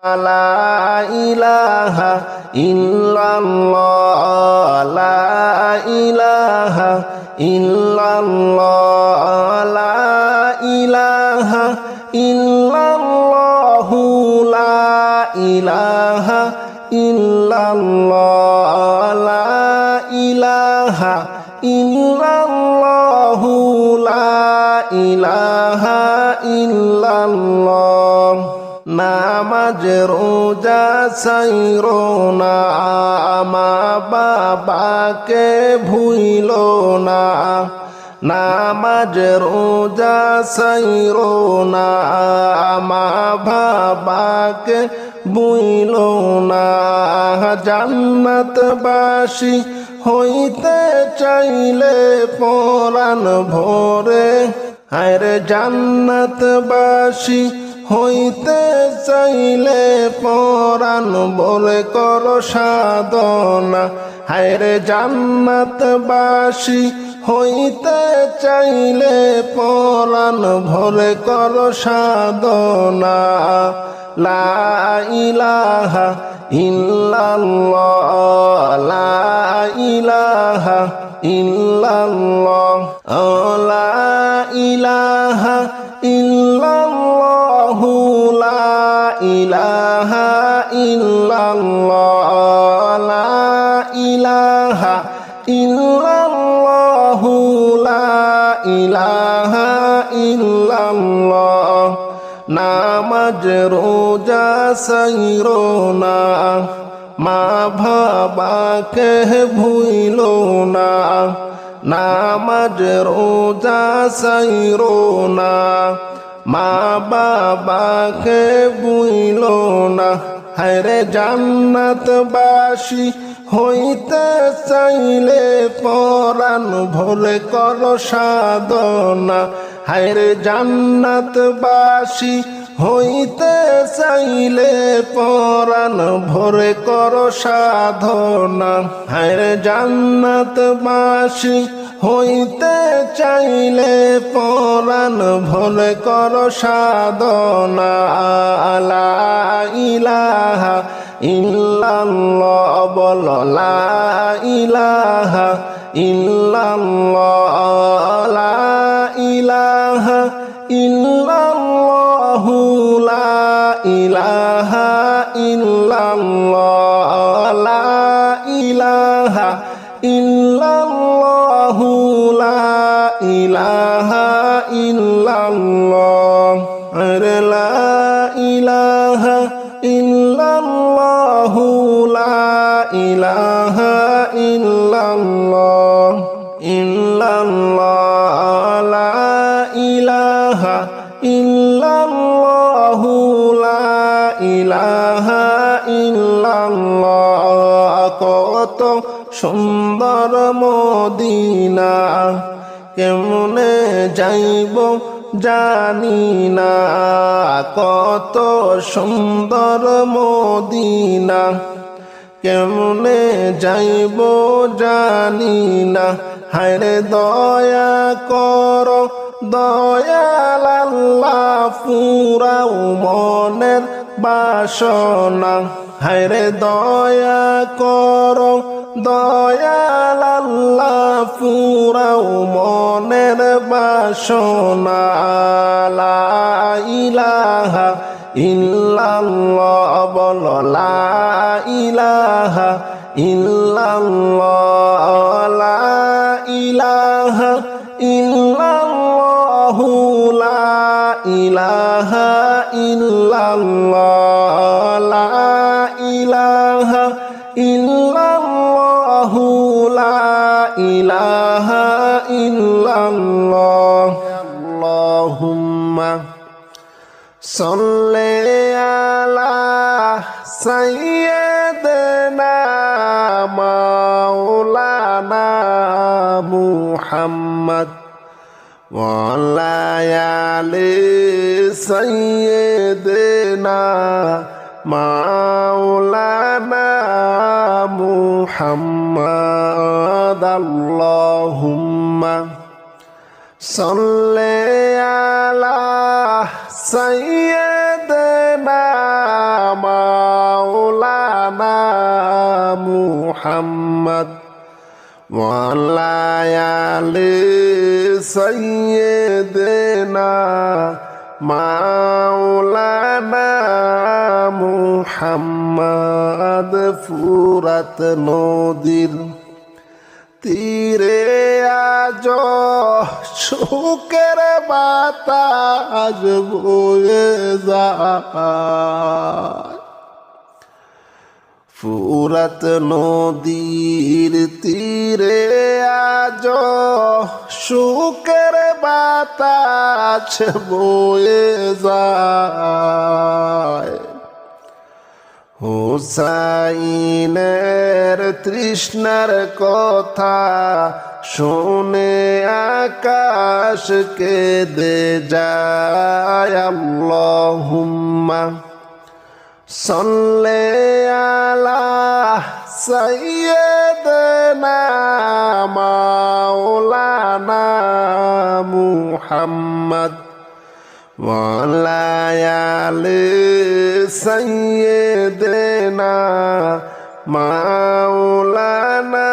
لا إله إلا الله لا إله إلا الله لا إله إلا الله لا إله إلا الله لا إله إلا الله لا إله إلا الله নামাজ রোজা ছাইরো না মা বাবাকে ভুইলো না নামাজ রোজা ছাইরো না মা বাবাকে ভুইলো না জান্নাতবাসী হইতে চাইলে পরাণ ভরে আরে জান্নাতবাসী হইতে চাইলে পরাণ বলে কর সাধনা হায়রে জান্নাতবাসী হইতে চাইলে পরাণ ভরে কর সাধনা লা ইলাহা ইল্লাল্লাহ লা ইলাহা ইল্লাল্লাহ লা ইলাহা ইল্লাল্লাহ লা ইলাহা ইল্লাল্লাহ লা ইলাহা ইল্লাল্লাহ লা ইলাহা ইল্লাল্লাহ নামাজ রোজা ছাইরো না মা বাবাকে ভুইলো না নামাজ রোজা ছাইরো না মা বাবাকে ভুইলো না হায়রে জান্নাতবাসী হইতে চাইলে পরাণ ভরে কর সাধনা হায়রে জান্নাতবাসী হইতে চাইলে পরাণ ভরে কর সাধনা হায়রে জান্নাতবাসী হইতে চাইলে পরাণ ভরে কর সাধনা লা ইলাহা ইল্লাল্লাহ বল লা ইলাহা ইল্লাল্লাহ লা ইলাহা ইল্লাল্লাহ লা ইলাহা ইল্লাল্লাহ লা ইলাহা ইল্লাল্লাহ লা ইলাহা ইল্লাল্লাহ আরে লা ইলাহা ইল্লাল্লাহ লা ইলাহা ইল্লাল্লাহ ইল্লাল্লাহ লা ইলাহা ইল্লাল্লাহ লা ইলাহা ইল্লাল্লাহ কত সুন্দর মদিনা কেমনে যাইব জানি না কত সুন্দর মদিনা কেমনে যাইব জানি না হায়রে দয়া কর দয়াল আল্লাহ পুরাও মনের বাসনা হায়রে দয়া কর দয়াল আল্লাহ পুরাও মনের বাসনা লা ইলাহা ইল্লাল্লাহ বল লা ইলাহা ইল্লাল্লাহ লা ইলাহা ইল্লাল্লাহ লা ইলাহা ইল্লাল্লাহ লা ইলাহা ইল্লাল্লাহ লা ইলাহা ইল্লাল্লাহ আল্লাহুম্মা সাল্লি আলা সাইয়্যিদিনা মাওলানা মুহাম্মদ ওয়া আলা আলি সাইয়্যিদিনা মাওলানা মুহাম্মদ আল্লাহুম্মা সাল্লি আলা সাইয়্যিদিনা محمد وعلى آل سيدنا মাওলানা মুহাম্মদ ফুরাত নদীর তীরে আজ সুখের বাতাস বয়ে যায় ফুরাত নদীর তীরে আজ সুখের বাতাস বয়ে যায় হুসাইনের তৃষ্ণার কথা শুনে আকাশ কেঁদে যায় আল্লাহুম্মা সাল্লি আলা সাইয়্যিদিনা মাওলানা মুহাম্মদ ওয়া আলা আলি সাইয়্যিদিনা মাওলানা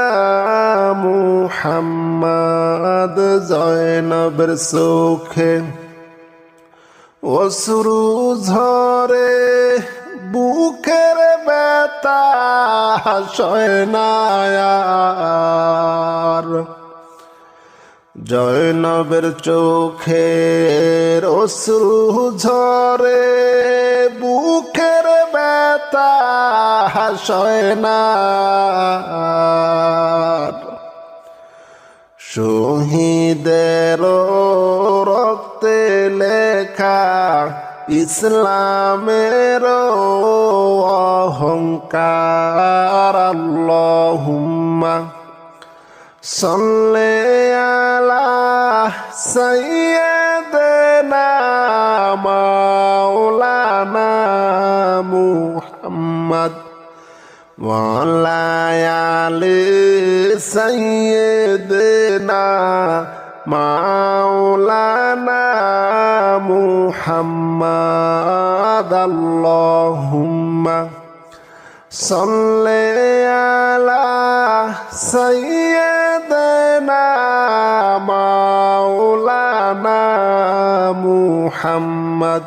মুহাম্মদ জয়নবের চোখে অশ্রু ঝরে বুকের ব্যথা সয় না আর জয়নবের চোখের অশ্রু ঝরে বুকের ব্যথা সয় না আর শহীদের রক্তে লেখা ইসলামের অহংকার আল্লাহুম্মা সাল্লি আলা সাইয়্যিদিনা মাওলানা মুহাম্মদ ওয়া আলা আলি সাইয়্যিদিনা মাওলানা মুহাম্মদ আল্লাহুম্মা সাল্লি আলা সাইয়্যিদিনা মাওলানা মুহাম্মদ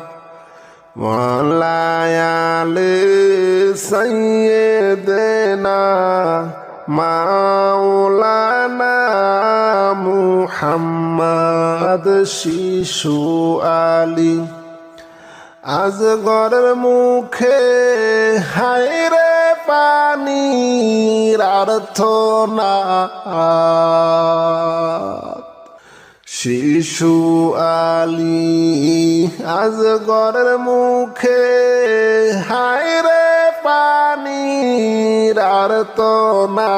ওয়া আলা আলি সাইয়্যিদিনা মাওলানা মুহাম্মদ শিশু আলী আজগরের মুখে হায়রে পানির আর্তনা শিশু আলী আজগরের মুখে হায়রে পানির আর্তনা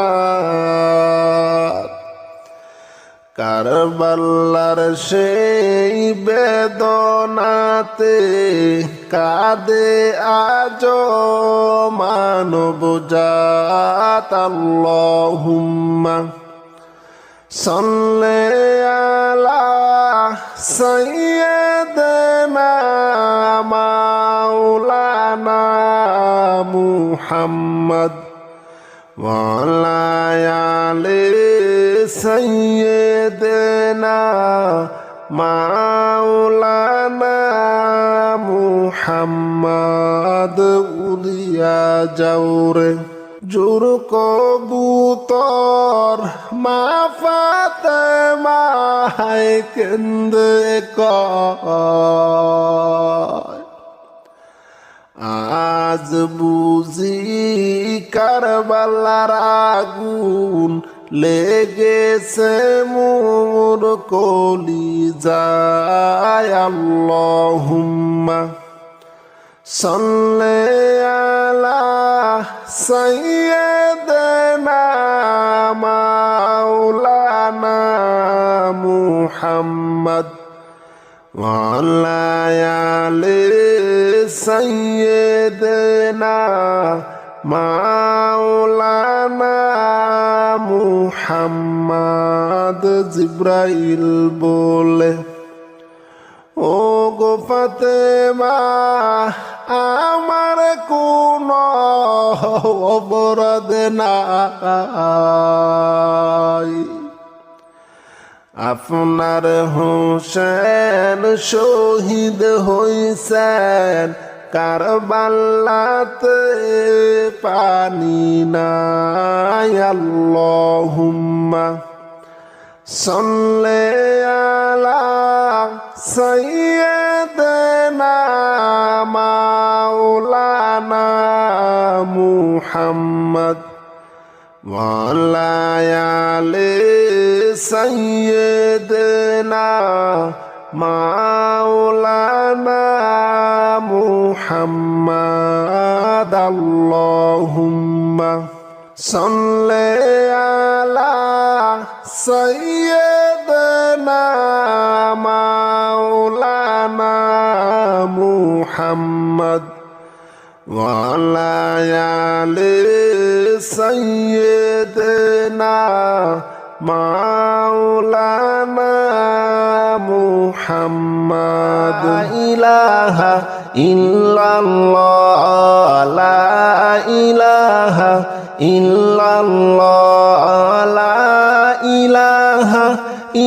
কারবালার সেই বেদনাতে কাঁদে আজ মানব জাত আল্লাহুম্মা সাল্লি আলা সাইয়্যিদিনা মাওলানা মুহাম্মদ ওয়া আলা আলি সাইয়্যিদিনা মাওলানা মুহাম্মদ উড়িয়া যাওরে জোর কবুতর মা ফাতেমা হায় কেন্দে কয় আজ বুঝি কারবালার আগুন লেগেছে মোর কলিজায় আল্লাহুম্মা সাল্লি আলা সাইয়্যিদিনা মাওলানা মুহাম্মদ ওয়া আলা আলি সাইয়্যিদিনা মাওলানা মুহাম্মদ জিব্রাইল বলে ও গো ফাতেমা আমার কোন অপরাধ নাই। আপনার হোসেন শহীদ হইছেন কারবালাতে, পানি নাই। আল্লাহুম্মা সাল্লি আলা সাইয়্যিদিনা মাওলানা মুহাম্মদ ওয়া আলা আলি সাইয়্যিদিনা মাওলানা মুহাম্মদ। আল্লাহুম্মা সাল্লি আলা সাইয়্যিদিনা মাওলানা মুহাম্মদ ওয়া আলা আলি সাইয়্যিদিনা মাওলানা মুহাম্মদ। লা ইলাহা ইল্লাল্লাহ, লা ইলাহা ইল্লাল্লাহ, লা ইলাহা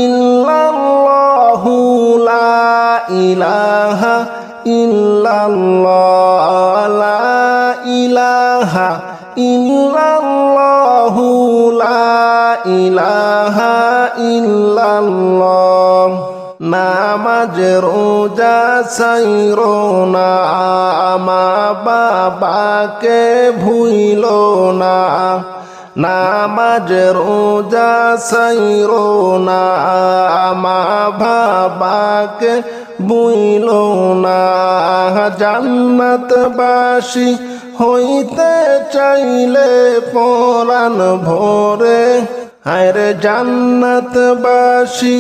ইল্লাল্লাহ, লা ইলাহা ইল্লাল্লাহ, লা ইলাহা ইল্লাল্লাহ, লা ইলাহা ইল্লাল্লাহ। নামাজ রোজা ছাইরো না, মা বাবাকে ভুইলো না। নামাজ রোজা ছাইরো না, মা বাবাকে ভুইলো না। জান্নাতবাসী হইতে চাইলে পরাণ ভরে, হায়রে জান্নাতবাসী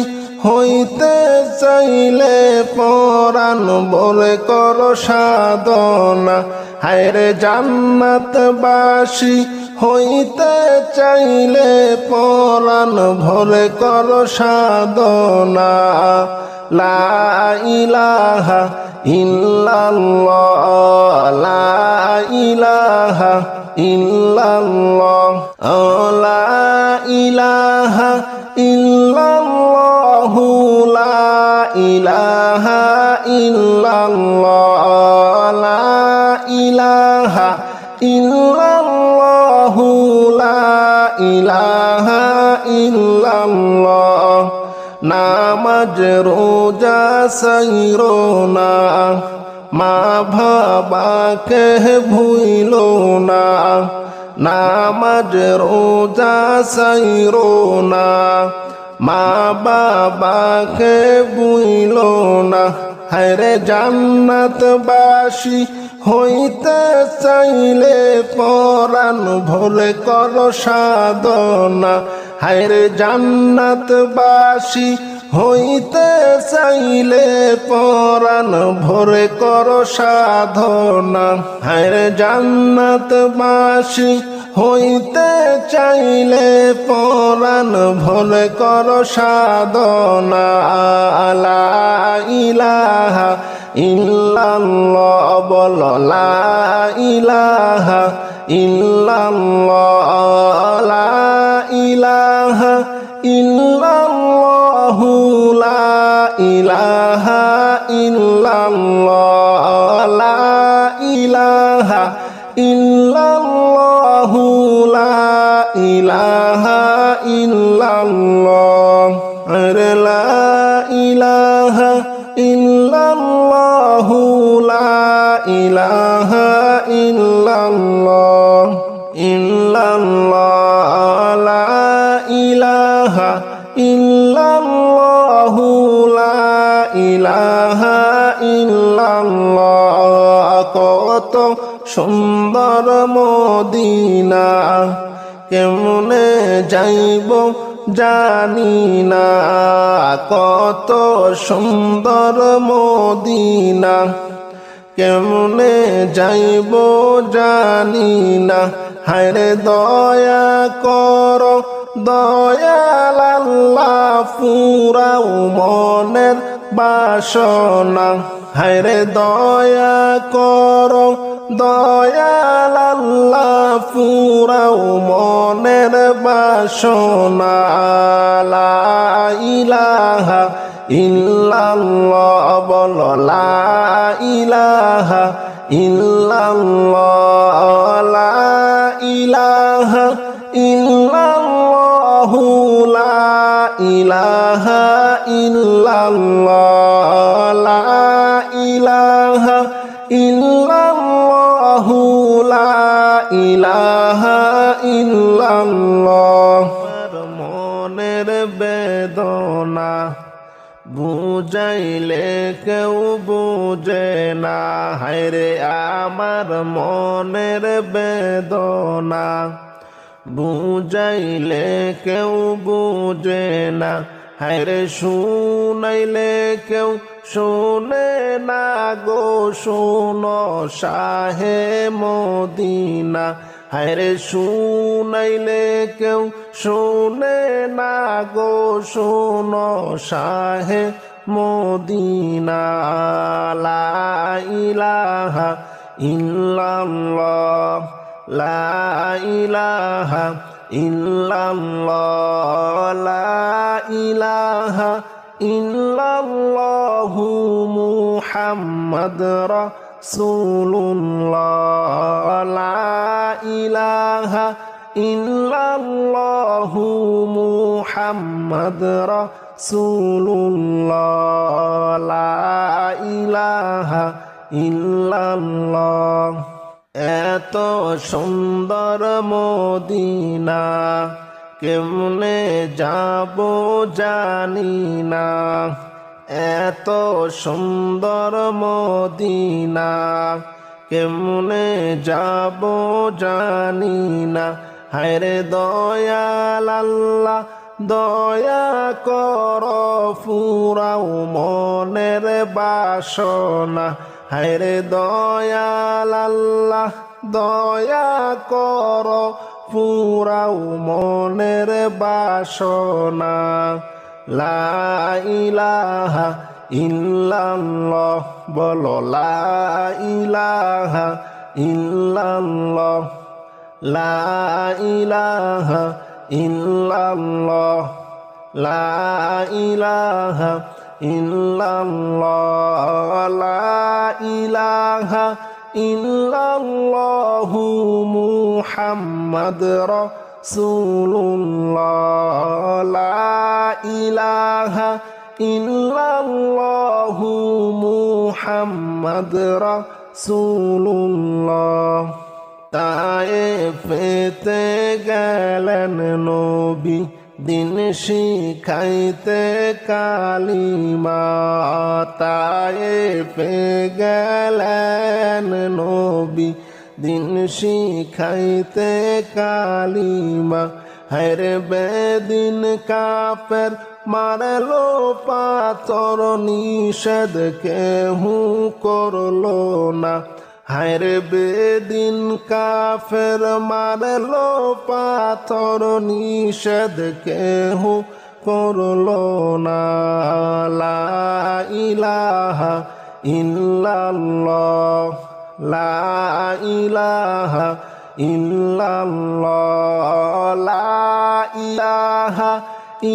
হইতে চাইলে পরাণ ভরে কর সাধনা। হায়রে জান্নাতবাসী হইতে চাইলে পরাণ ভরে কর সাধনা। লা ইলাহা ইল্লাল্লাহ, লা ইলাহা ইল্লাল্লাহ, লা ইলাহা ইল্লাল্লাহ, লা ইলাহা ইল্লাল্লাহ, লা ইলাহা ইল্লাল্লাহ, লা ইলাহা ইল্লাল্লাহ। নামাজ রোজা ছাইরো না, মা বাবাকে ভুইলো না। নামাজ রোজা ছাইরো না, মা বাবাকে ভুইলো না। হায়রে জান্নাতবাসী হইতে চাইলে পরাণ ভরে কর সাধনা। হায়রে জান্নাতবাসী হইতে চাইলে পরাণ ভরে কর সাধনা। হায়রে জান্নাতবাসী হইতে চাইলে পরাণ ভরে কর সাধনা। লা ইলাহা ইল্লাল্লাহ, বল লা ইলাহা ইল্লাল্লাহ, লা ইলাহা ইল্লাল্লাহ, লা ইলাহা ইল্লাল্লাহ, লা ইলাহা ইল্লাল্লাহ, লা ইলাহা ইল্লাল্লাহ। আরে লা ইলাহা ইল্লাল্লাহ, লা ইলাহা ইল্লাল্লাহ, ইল্লাল্লাহ, লা ইলাহা ইল্লাল্লাহ, লা ইলাহা ইল্লাল্লাহ। কত সুন্দর মদিনা, কেমনে যাইব জানি না। কত সুন্দর মদিনা, কেমনে যাইব জানি না। হায়রে দয়া কর দয়াল আল্লাহ, পুরাও মনের বাসনা। হায়রে দয়া কর দয়াল আল্লাহ, ফুরাও মনের বাসনা লা ইলাহা ইল্লাল্লাহ বলো লা ইলাহা ইল্লাল্লাহ লা ইলাহা ইল্লাল্লাহ লা ইলাহা ইল্লাল্লাহ লা ইলাহা ইল্লাল্লাহ লা ইলাহা ইল্লাল্লাহ মনের বেদনা বুঝাইলে কেউ বুঝে না হায়রে আমার মনের বেদনা বুঝাইলে কেউ বুঝে না হায়রে শুনাইলে কেউ শোনে না গো শোনো শাহে মদিনা হায়রে শুনাইলে কেউ শোনে না গো শোনো শাহে মদিনা লা ইলাহা ইল্লাল্লাহ লা ইলাহা ইল্লাল্লাহ লা ইলাহা ইল্লাল্লাহু মুহাম্মাদ রাসূলুল্লাহ লা ইলাহা ইল্লাল্লাহু মুহাম্মাদ রাসূলুল্লাহ লা ইলাহা ইল্লাল্লাহ এত সুন্দর মদিনা কেমনে যাব জানি না এত সুন্দর মদিনা কেমনে যাব জানি না হায়রে দয়াল আল্লাহ দয়া কর ফুরাও মনের বাসনা হায়রে দয়াল আল্লাহ দয়া কর ফুরাও মনের বাসনা লা ইলাহা ইল্লাল্লাহ বলো লা ইলাহা ইল্লাল্লাহ লা ইলাহা ইল্লাল্লাহ লা ইলাহা ইল্লাল্লাহ লা ইলাহা ইল্লাল্লাহু মুহাম্মাদ রাসূলুল্লাহ লা ইলাহা ইল্লাল্লাহু মুহাম্মাদ রাসূলুল্লাহ তায়েফেতে গেলেন নবী দিন শিখাইতে কালিমা তায়েফে গেলেন নবী দিন শিখাইতে কালিমা হায়রে বেদিন কাফের মারলো পাথর নিষেধ কেহু করলো না হায়রে বেদিন কাফের মারলো পাথর নিষেধ কেহু করলো না লা ইলাহা ইল্লাল্লাহ লা ইলাহা ইল্লাল্লাহ লা ইলাহা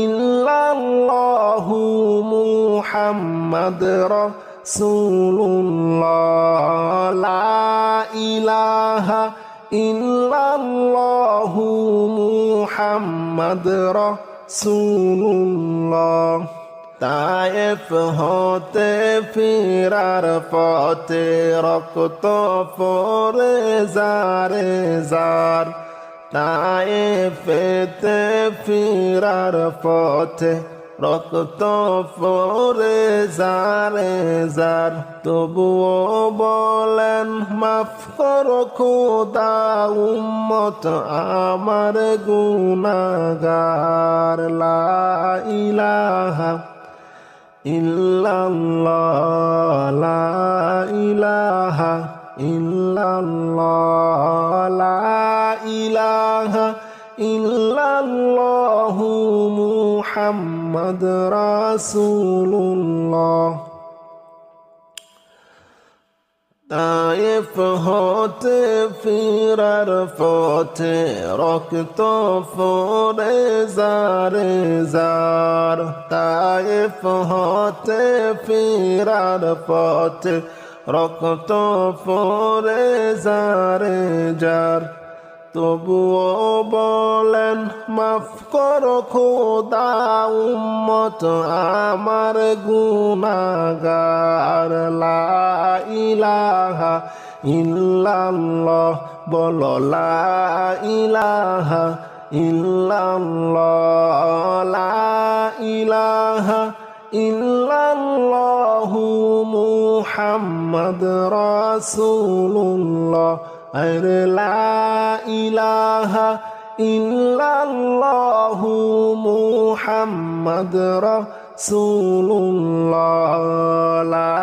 ইল্লাল্লাহু মুহাম্মাদ রাসূলুল্লাহ লা ইলাহা ইল্লাল্লাহু মুহাম্মাদ রাসূলুল্লাহ তায়েফ হতে ফিরার পথে রক্ত পরে জারে জার তায়েফেতে ফিরার পথে রক্ত পরে জারে জার তবুও বলেন মাফ করো খোদা উম্মত আমার গুনাহগার লা ইলাহা ইল্লাল্লাহ লা ইলাহা ইল্লাল্লাহ লা ইলাহা ইল্লাল্লাহু মুহাম্মাদ রাসূলুল্লাহ তায়েফ হতে ফিরার পথে রক্ত ফোরে জারে জার। তায়েফ হতে ফিরার পথে রক্ত ফোরে জারে জার। তবুও বলেন মাফ করো খোদা উম্মত আমার গুনাহগার। লা ইলাহা ইল্লাল্লাহ বলো লা ইলাহা ইল্লাল্লাহ। লা ইলাহা ইল্লাল্লাহু মুহাম্মদ রাসূলুল্লাহ। আরে লা ইলাহা ইল্লাল্লাহু মুহাম্মদ রাসূলুল্লাহ। লা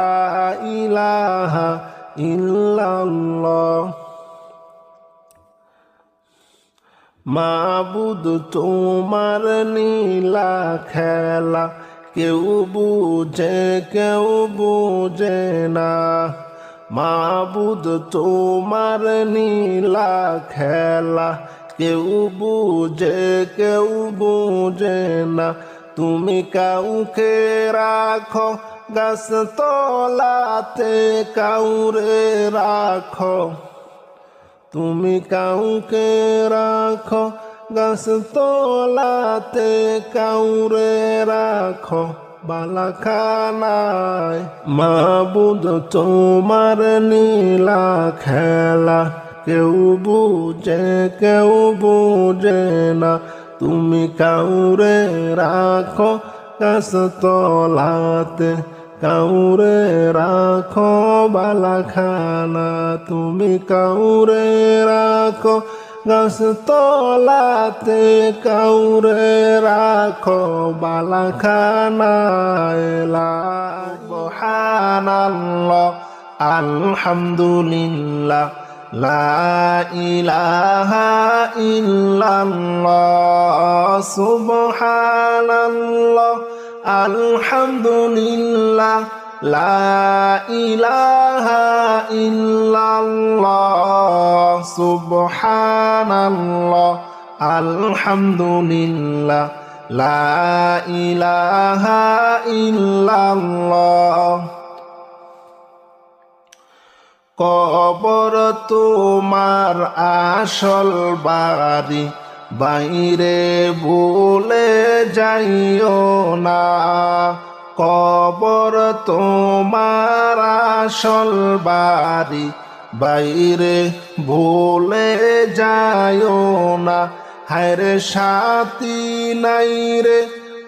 ইলাহা ইল্লাল্লাহ। মাবুদ তোমার নীলা খেলা কেউ বুঝে কেউ বুঝে না। মাবুদ তোমার নীলা খেলা কেউ বুঝে কেউ বুঝে না। তুমি কাউকে রাখো গাছ তলাতে কাউরে রাখো। তুমি কাউকে রাখো গাছ তলাতে কাউরে রাখো বালাখানায়। মাবুদ তোমার নীলা খেলা কেউ বুঝে কেউ বুঝে না। তুমি কাউরে রাখো গাছ তলাতে কাউরে রাখো বালাখানা। তুমি কাউরে রাখো গাছ তলাতে কাউরে রাখো বালাখানায়। লা সুবহানাল্লাহ আলহামদুলিল্লাহ লা ইলাহা ইল্লাল্লাহ। সুবহানাল্লাহ আলহামদুলিল্লাহ লা ইলাহা ইল্লাল্লাহ। সুবহানাল্লাহ আলহামদুলিল্লাহ লা ইলাহা ইল্লাল্লাহ। কবর তোমার আসল বাড়ি বাইরে ভুলে যাইও না। কবর তোমার আসল বাড়ি বাইরে ভুলে যাইও না। হায়রে সাথী নাই রে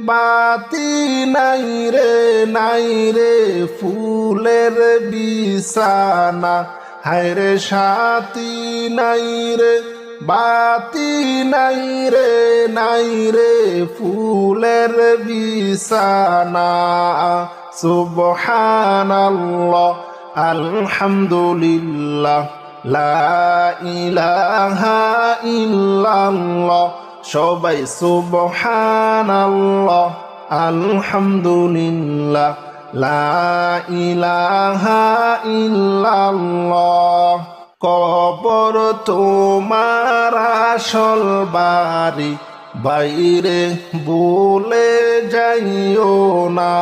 বাতি নাই রে নাই রে ফুলের বিছানা। হায়রে সাথী নাই রে বাতি নাই রে নাই রে ফুলের বিছানা। সুবহানাল্লাহ আলহামদুলিল্লাহ লা ইলাহা ইল্লাল্লাহ। সবাই সুবহানাল্লাহ আলহামদুলিল্লাহ লা ইলাহা ইল্লাল্লাহ। কবর তোমার আসল বাড়ি বাইরে ভুলে যাইও না।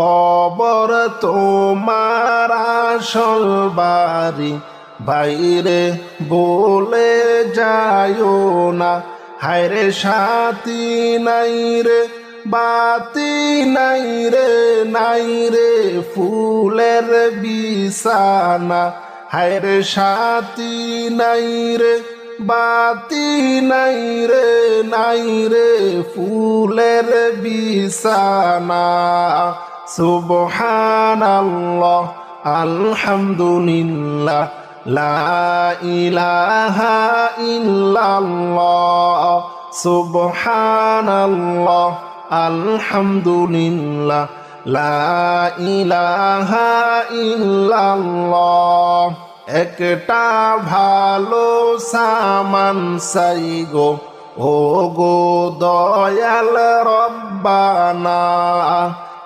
কবর তোমার আসল বাড়ি বাইরে ভুলে যাইও না। হায়রে সাথী নাই রে বাতি নাই রে নাই রে ফুলের বিছানা। হায়রে সাথী নাই রে বাতি নাই রে নাই রে ফুলের বিছানা। সুবহানাল্লাহ আলহামদুলিল্লাহ লা ইলাহা ইল্লাল্লাহ। সুবহানাল্লাহ আলহামদুলিল্লাহ লা ইলাহা ইল্লাল্লাহ। একটা ভালো সামান চাই গো ও গো দয়াল রব্বানা।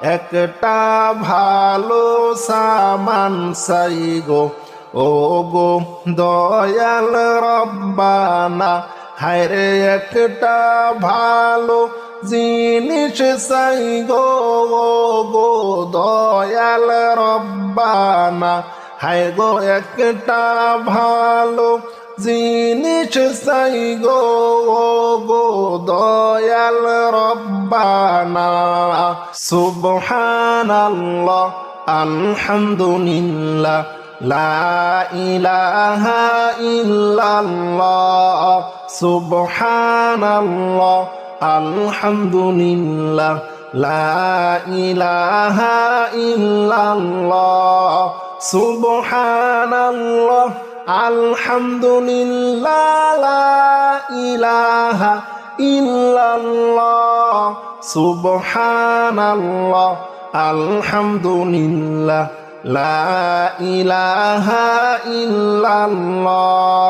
একটা ভালো সামান চাই গো ও গো দয়াল রব্বানা হায়রে একটা ভালো জিনিস চাই গো ও গো দয়াল রব্বানা হায় গো একটা ভালো জিনিস চাই গো ও গো দয়াল রব্বানা সুবহানাল্লাহ আলহামদুলিল্লাহ লা ইলাহা ইল্লাল্লাহ সুবহানাল্লাহ আলহামদুলিল্লাহ লা ইলাহা ইল্লাল্লাহ সুবহানাল্লাহ আলহামদুলিল্লাহ লা ইলাহা ইল্লাল্লাহ সুবহানাল্লাহ আলহামদুলিল্লাহ লা ইলাহা ইল্লাল্লাহ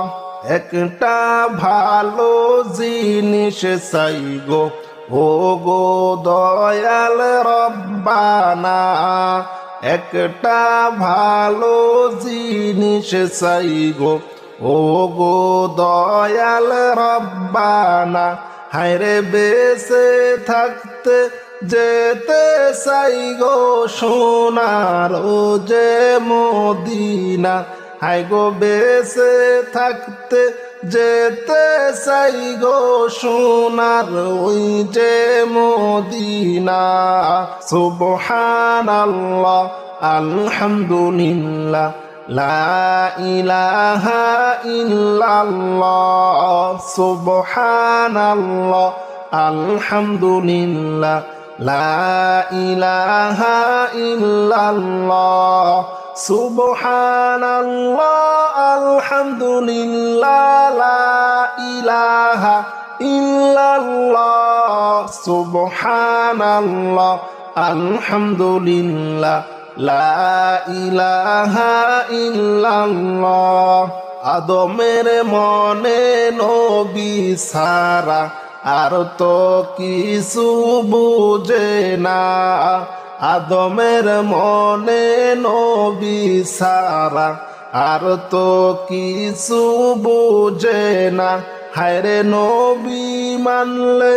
একটা ভালো জিনিস চাই গো ও গো দয়াল রব্বানা একটা ভালো জিনিস চাই গো ও গো দয়াল রব্বানা হায়রে বেঁচে থাকতে যেতে চাই গো সোনার ও যে মদিনা হায় গো বেঁচে থাকতে যেতে চাই গো সোনার ওই যে মদিনা সুবহানাল্লাহ আলহামদুলিল্লাহ লা ইলাহা ইল্লাল্লাহ সুবহানাল্লাহ আলহামদুলিল্লাহ লা ইলাহা ইল্লাল্লাহ সুবহানাল্লাহ আলহামদুলিল্লাহ লা ইলাহা ইল্লাল্লাহ সুবহানাল্লাহ আলহামদুলিল্লাহ লা ইলাহা ইল্লাল্লাহ আদমের মনে নবী সারা আর তো কিছু বুঝে না আদমের মনে নবী সারা আর তো কিছু বুঝে না হায়রে নবী মানলে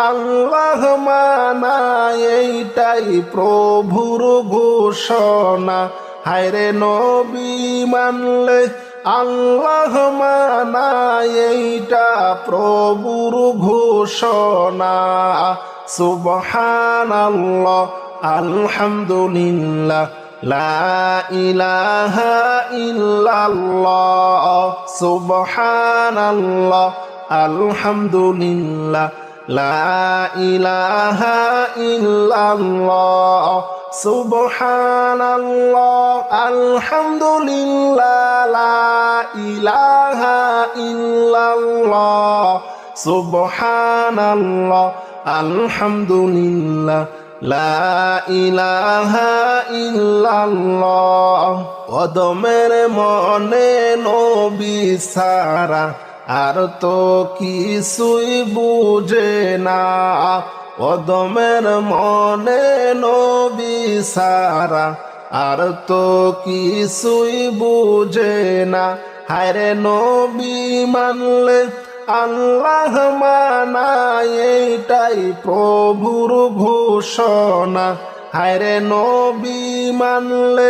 আল্লাহ মানা এইটাই প্রভুর ঘোষণা হায়রে নবী মানলে আল্লাহ মানা এইটা প্রভুর ঘোষণা সুবহানাল্লাহ আলহামদুলিল্লাহ লা ইলাহা ইল্লাল্লাহ সুবহানাল্লাহ আলহামদুলিল্লাহ লা ইলাহা ইল্লাল্লাহ সুবহানাল্লাহ আলহামদুলিল্লাহ লা ইলাহা ইল্লাল্লাহ সুবহানাল্লাহ আলহামদুলিল্লাহ লা ইলাহা ইল্লাল্লাহ অদমের মনে নবী সারা আর তো কিছুই বুঝে না অদমের মনে নবী সারা আর তো কিছুই বুঝে না হায়রে নবী মানলে আল্লাহ মানা এইটাই প্রভুর ঘোষণা হায়রে নবী মানলে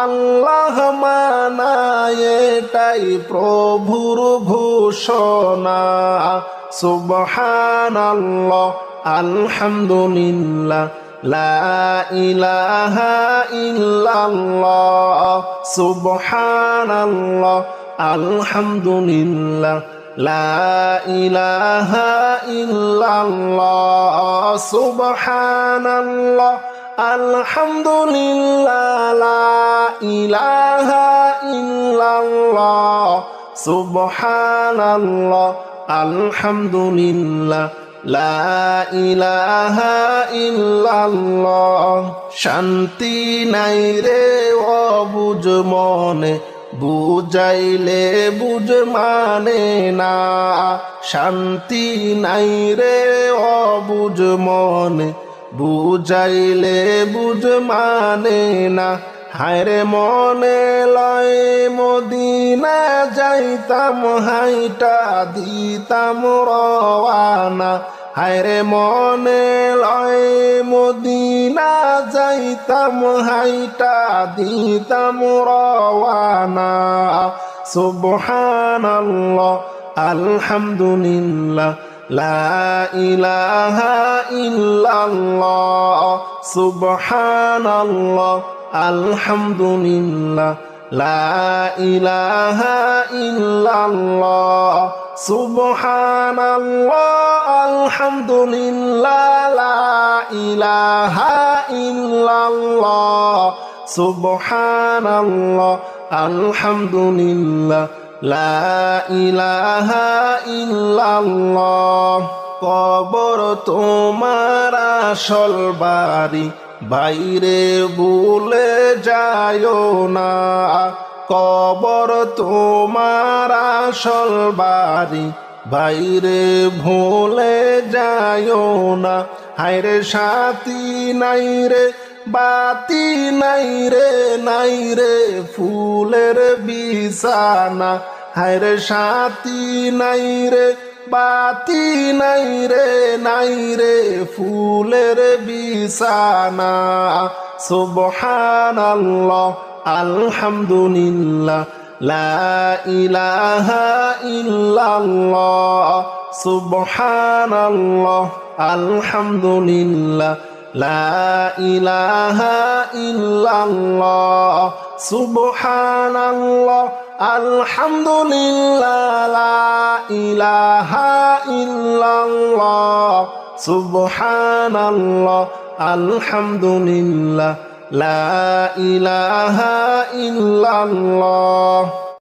আল্লাহ মানা এটাই প্রভুর ঘোষণা সুবহানাল্লাহ আলহামদুলিল্লাহ লা ইলাহা ইল্লাল্লাহ সুবহানাল্লাহ আলহামদুলিল্লাহ লা ইলাহা ইল্লাল্লাহ সুবহানাল্লাহ আলহামদুলিল্লাহ লা ইলাহা ইল্লাল্লাহ সুবহানাল্লাহ আলহামদুলিল্লাহ লা ইলাহা ইল্লাল্লাহ শান্তি নাই রে অবুঝ মনে বুঝাইলে বুঝ মানে না শান্তি নাই রে অবুঝ মনে বুঝাইলে বুঝ মানে না। হায়রে মনে লয় মদিনা যাইতাম হাইটা দিতাম রওয়ানা। হায়রে মনে লয় মদিনা যাইতাম হাইটা দিতাম রওয়ানা। সুবহানাল্লাহ আলহামদুলিল্লাহ লা ইলাহা ইল্লাল্লাহ। সুবহানাল্লাহ আলহামদুলিল্লাহ লা ইলাহা ইল্লাল্লাহ। সুবহানাল্লাহ আলহামদুলিল্লাহ লা ইলাহা ইল্লাল্লাহ। সুবহানাল্লাহ আলহামদুলিল্লাহ লা ইলাহা ইল্লাল্লাহ। কবর তোমার আসল বাড়ি, বাইরে ভুলে যায়ও না। কবর তোমার আসল বাড়ি, বাইরে ভুলে যায়ও না। হায়রে সাথী নাই রে বাতি নাই রে, নাই রে ফুলের বিছানা। হায়রে সাথী নাই রে বাতি নাই রে, নাই রে ফুলের বিছানা। সুবহানাল্লাহ আলহামদুলিল্লাহ লা ইলাহা ইল্লাল্লাহ। সুবহানাল্লাহ আলহামদুলিল্লাহ লা ইলাহা ইল্লাল্লাহ। সুবহানাল্লাহ আলহামদুলিল্লাহ লা ইলাহা ইল্লাল্লাহ। সুবহানাল্লাহ আলহামদুলিল্লাহ লা ইলাহা ইল্লাল্লাহ।